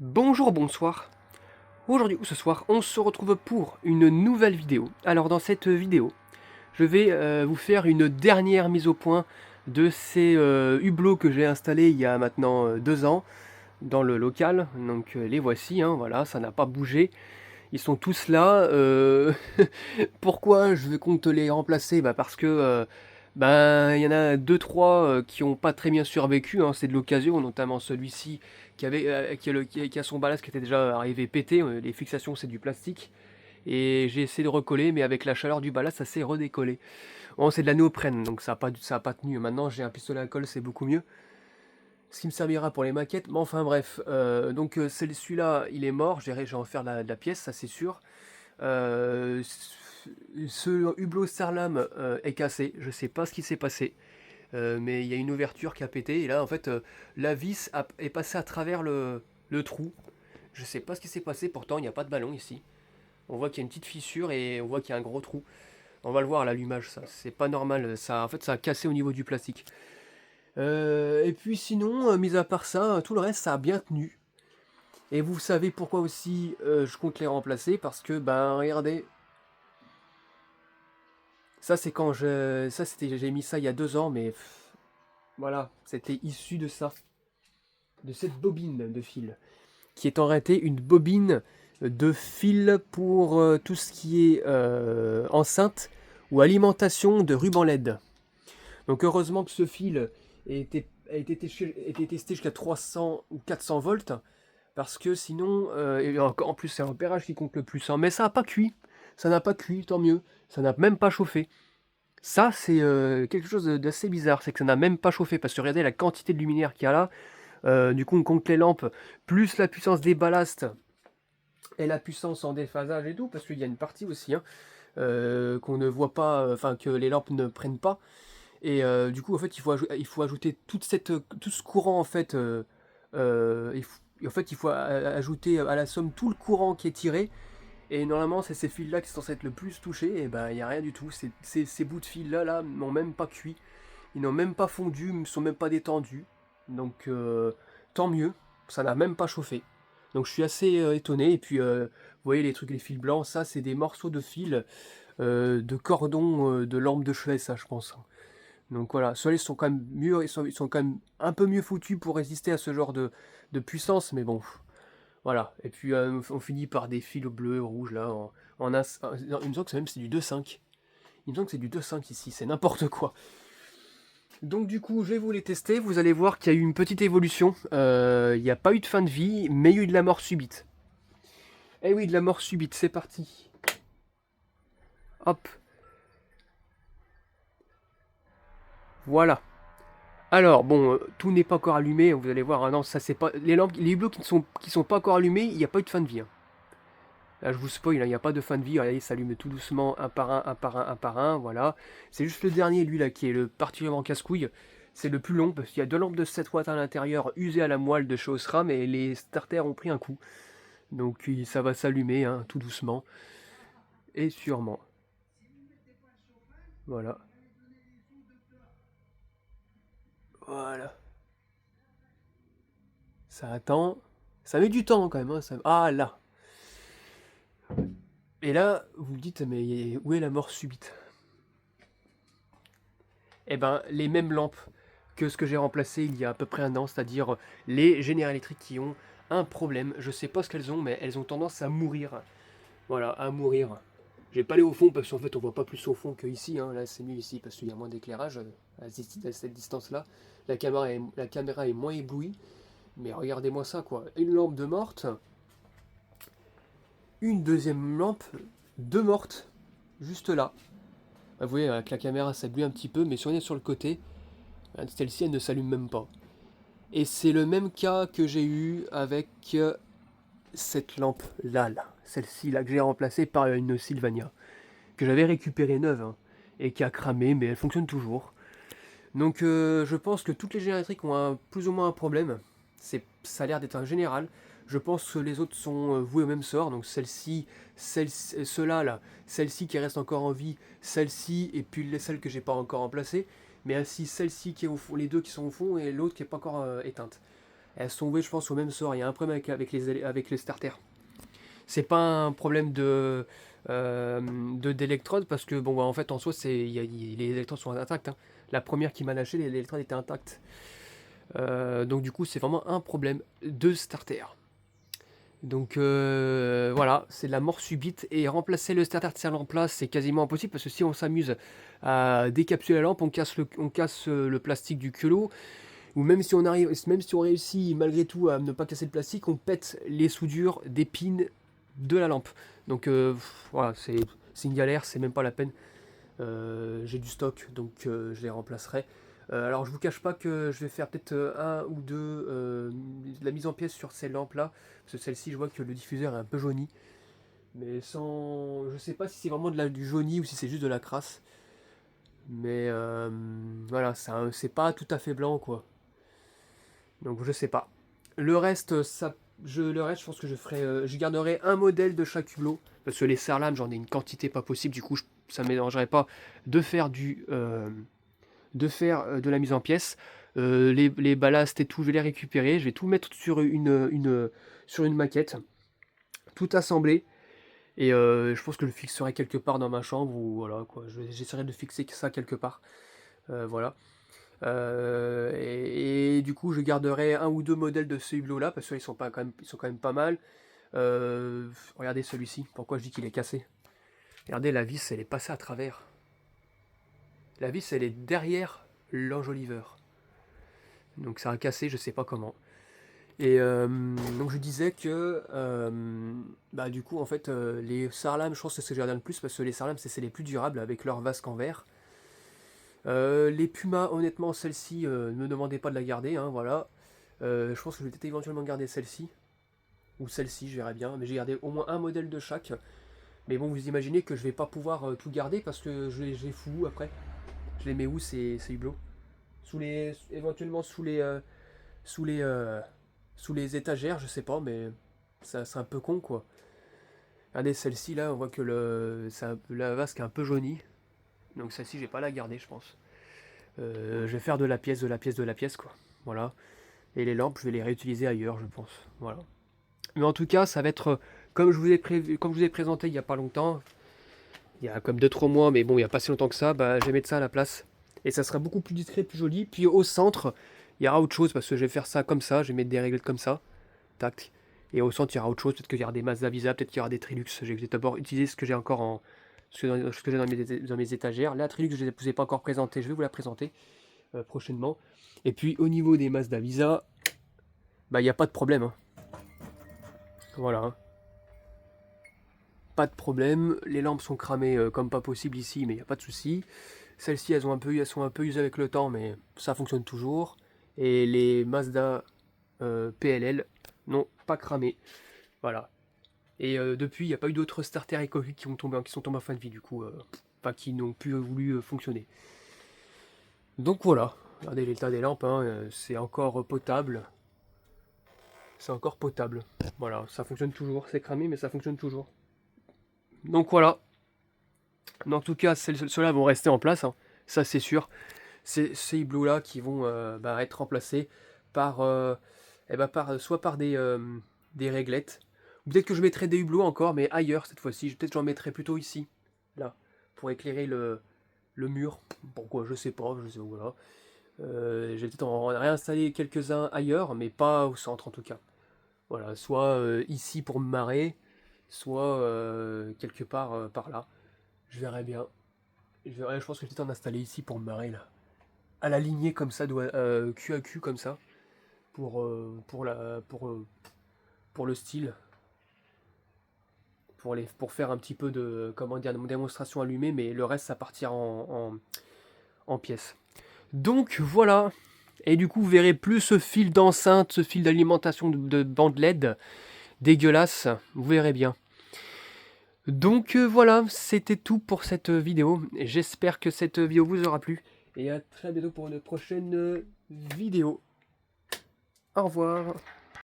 Bonjour, bonsoir. Aujourd'hui ou ce soir, on se retrouve pour une nouvelle vidéo. Alors dans cette vidéo, je vais vous faire une dernière mise au point de ces hublots que j'ai installés il y a maintenant 2 ans dans le local. Donc les voici, hein, voilà, ça n'a pas bougé. Ils sont tous là. Pourquoi je compte les remplacer? Parce que ben, il y en a deux trois qui ont pas très bien survécu, hein, c'est de l'occasion, notamment celui-ci qui a son ballast qui était déjà arrivé pété. Les fixations c'est du plastique. Et j'ai essayé de recoller, mais avec la chaleur du ballast, ça s'est redécollé. Bon, c'est de la néoprène, donc ça a pas tenu. Maintenant, j'ai un pistolet à colle, c'est beaucoup mieux. Ce qui me servira pour les maquettes. Mais enfin, bref. Donc, celui-là, il est mort. J'ai en faire de la pièce, ça c'est sûr. Euh, ce hublot Serlam est cassé. Je sais pas ce qui s'est passé. Mais il y a une ouverture qui a pété. Et là, en fait, la vis est passée à travers le trou. Je sais pas ce qui s'est passé. Pourtant, il n'y a pas de ballon ici. On voit qu'il y a une petite fissure et on voit qu'il y a un gros trou. On va le voir à l'allumage, ça. C'est pas normal. Ça, en fait, ça a cassé au niveau du plastique. Et puis sinon, mis à part ça, tout le reste, ça a bien tenu. Et vous savez pourquoi aussi je compte les remplacer? Parce que, ben, regardez. Ça, c'est quand je. Ça, c'était. J'ai mis ça il y a 2 ans, mais. Voilà, c'était issu de ça. De cette bobine de fil. Qui est en réalité une bobine de fil pour tout ce qui est enceinte ou alimentation de ruban LED. Donc heureusement que ce fil a été testé jusqu'à 300 ou 400 volts, parce que sinon, et en plus c'est l'ampérage qui compte le plus, hein. Mais ça n'a pas cuit, ça n'a pas cuit, tant mieux, ça n'a même pas chauffé. Ça c'est quelque chose d'assez bizarre, c'est que ça n'a même pas chauffé, parce que regardez la quantité de luminaire qu'il y a là. Du coup on compte les lampes, plus la puissance des ballasts, et la puissance en déphasage et tout, parce qu'il y a une partie aussi, hein, qu'on ne voit pas, enfin que les lampes ne prennent pas. Et du coup, en fait, il faut ajouter tout ce courant, en fait. En fait, il faut ajouter à la somme tout le courant qui est tiré. Et normalement, c'est ces fils-là qui sont censés être le plus touchés. Et ben, il n'y a rien du tout. Ces bouts de fils-là là, n'ont même pas cuit. Ils n'ont même pas fondu, ne sont même pas détendus. Donc, tant mieux. Ça n'a même pas chauffé. Donc, je suis assez étonné. Et puis, vous voyez les trucs, les fils blancs, ça, c'est des morceaux de fil, de cordon de lampe de chevet, ça, je pense. Donc voilà, ceux-là ils sont quand même mieux, ils sont quand même un peu mieux foutus pour résister à ce genre de puissance, mais bon, voilà. Et puis on finit par des fils bleus, rouges là, non, il me semble que c'est du 2,5. Il me semble que c'est du 2,5 ici, c'est n'importe quoi. Donc du coup, je vais vous les tester, vous allez voir qu'il y a eu une petite évolution. Il n'y a pas eu de fin de vie, mais il y a eu de la mort subite. Eh oui, de la mort subite, c'est parti. Hop, voilà. Alors, bon, tout n'est pas encore allumé, vous allez voir, ah non, ça c'est pas. Les lampes, les hublots qui sont pas encore allumés, il n'y a pas eu de fin de vie, hein. Là, je vous spoil, hein, il n'y a pas de fin de vie, regardez, il s'allume tout doucement, un par un, un par un, un par un, voilà. C'est juste le dernier, lui, là, qui est le particulièrement casse-couille. C'est le plus long, parce qu'il y a deux lampes de 7 watts à l'intérieur, usées à la moelle de chez Osram, et les starters ont pris un coup. Donc, ça va s'allumer, hein, tout doucement, et sûrement. Voilà. Voilà. Ça attend. Ça met du temps, quand même, hein, Ah, là. Et là, vous vous dites, mais où est la mort subite? Eh ben, les mêmes lampes que ce que j'ai remplacé il y a à peu près un an, c'est-à-dire les générales électriques qui ont un problème. Je sais pas ce qu'elles ont, mais elles ont tendance à mourir. Voilà, à mourir. Je vais pas aller au fond parce qu'en fait on voit pas plus au fond que ici, hein. Là c'est mieux ici parce qu'il y a moins d'éclairage à cette distance-là. La caméra est moins éblouie. Mais regardez-moi ça quoi. Une lampe de morte, une deuxième lampe, deux mortes, juste là. Vous voyez, avec la caméra ça brille un petit peu, mais si on est sur le côté, celle-ci elle ne s'allume même pas. Et c'est le même cas que j'ai eu avec cette lampe-là, celle-ci là que j'ai remplacée par une Sylvania, que j'avais récupérée neuve, hein, et qui a cramé, mais elle fonctionne toujours. Donc je pense que toutes les génératriques ont plus ou moins un problème. Ça a l'air d'être un général. Je pense que les autres sont voués au même sort. Donc ceux-là, là, celle-ci qui reste encore en vie, celle-ci et puis celle que j'ai pas encore remplacée. Mais ainsi celle-ci qui est au fond, les deux qui sont au fond et l'autre qui est pas encore éteinte. elles sont tombées, je pense, au même sort. Il y a un problème avec les starters. C'est pas un problème d'électrode, parce que, bon, bah, en fait, en soi, les électrodes sont intactes. Hein. La première qui m'a lâché, l'électrode était intacte. Donc, du coup, c'est vraiment un problème de starter. Donc voilà, c'est de la mort subite, et remplacer le starter de sa lampe là, c'est quasiment impossible, parce que si on s'amuse à décapsuler la lampe, on casse le plastique du culot, ou même si on réussit malgré tout à ne pas casser le plastique, on pète les soudures des pins de la lampe. Donc voilà, c'est une galère, c'est même pas la peine. J'ai du stock, donc je les remplacerai. Alors je vous cache pas que je vais faire peut-être un ou deux de la mise en pièce sur ces lampes là, parce que celle-ci je vois que le diffuseur est un peu jauni, mais sans, je sais pas si c'est vraiment du jauni ou si c'est juste de la crasse, mais voilà, c'est pas tout à fait blanc quoi, donc je sais pas. Le reste, je pense que je garderai un modèle de chaque hublot, parce que les serre-lames j'en ai une quantité pas possible, du coup ça ne m'érangerait pas de faire de la mise en pièce. Les ballasts et tout, je vais les récupérer. Je vais tout mettre sur une maquette, tout assembler. Et je pense que je le fixerai quelque part dans ma chambre, ou voilà quoi. J'essaierai de fixer ça quelque part. Voilà. Et du coup, je garderai un ou deux modèles de ce hublot là, parce qu'ils sont ils sont quand même pas mal. Regardez celui-ci. Pourquoi je dis qu'il est cassé? Regardez, la vis, elle est passée à travers. La vis, elle est derrière l'enjoliveur. Donc ça a cassé, je sais pas comment. Et donc je disais que bah du coup en fait les sarlames, je pense que c'est ce que j'ai regardé le plus, parce que les sarlames c'est les plus durables avec leur vasque en verre. Les pumas, honnêtement, celle-ci, ne me demandez pas de la garder, hein, voilà. Je pense que je vais peut-être éventuellement garder celle-ci, ou celle-ci, je verrai bien, mais j'ai gardé au moins un modèle de chaque. Mais bon, vous imaginez que je vais pas pouvoir tout garder, parce que je les fous où après? Je les mets où ces hublots? Éventuellement sous les, euh, sous les étagères, je sais pas, mais c'est un peu con quoi. Regardez celle-ci là, on voit que la vasque est un peu jaunie. Donc celle-ci, je vais pas la garder, je pense. Je vais faire de la pièce, de la pièce, de la pièce quoi. Voilà. Et les lampes, je vais les réutiliser ailleurs, je pense. Voilà. Mais en tout cas, ça va être comme je vous ai présenté il y a pas longtemps. Il y a comme 2-3 mois, mais bon, il y a pas si longtemps que ça. Bah, je vais mettre ça à la place. Et ça sera beaucoup plus discret, plus joli. Puis au centre, il y aura autre chose, parce que je vais faire ça comme ça. Je vais mettre des réglettes comme ça. Tac. Et au centre, il y aura autre chose. Peut-être qu'il y aura des Mazda Visa, peut-être qu'il y aura des Trilux. J'ai d'abord utilisé ce que j'ai encore ce que j'ai dans mes étagères. La Trilux, je ne vous ai pas encore présentée. Je vais vous la présenter prochainement. Et puis au niveau des Mazda Visa, bah il n'y a pas de problème. Hein. Voilà. Hein. Pas de problème. Les lampes sont cramées comme pas possible ici, mais il n'y a pas de souci. Celles-ci, elles sont un peu usées avec le temps, mais ça fonctionne toujours. Et les Mazda PLL, non, pas cramées. Voilà. Et depuis, il n'y a pas eu d'autres starters écologiques qui sont tombés en fin de vie, du coup, qui n'ont plus voulu fonctionner. Donc voilà, regardez l'état des lampes, hein, c'est encore potable. C'est encore potable. Voilà, ça fonctionne toujours. C'est cramé, mais ça fonctionne toujours. Donc voilà. En tout cas, ceux-là vont rester en place, hein, ça c'est sûr. C'est ces hublots-là qui vont être remplacés par, soit par des réglettes. Peut-être que je mettrai des hublots encore, mais ailleurs cette fois-ci. Peut-être que j'en mettrai plutôt ici, là, pour éclairer le mur. Pourquoi, je sais pas, voilà. Je vais peut-être en réinstaller quelques-uns ailleurs, mais pas au centre en tout cas. Voilà, soit ici pour me marrer, soit quelque part par là. Je verrai bien. Je pense que je vais peut-être en installer ici pour me marrer là. À la lignée comme ça, cul à cul comme ça, pour le style, pour faire un petit peu de, comment dire, de démonstration allumée, mais le reste ça partira en pièces. Donc voilà. Et du coup, vous verrez plus ce fil d'enceinte, ce fil d'alimentation de bande LED dégueulasse. Vous verrez bien. Donc voilà, c'était tout pour cette vidéo. J'espère que cette vidéo vous aura plu. Et à très bientôt pour une prochaine vidéo. Au revoir.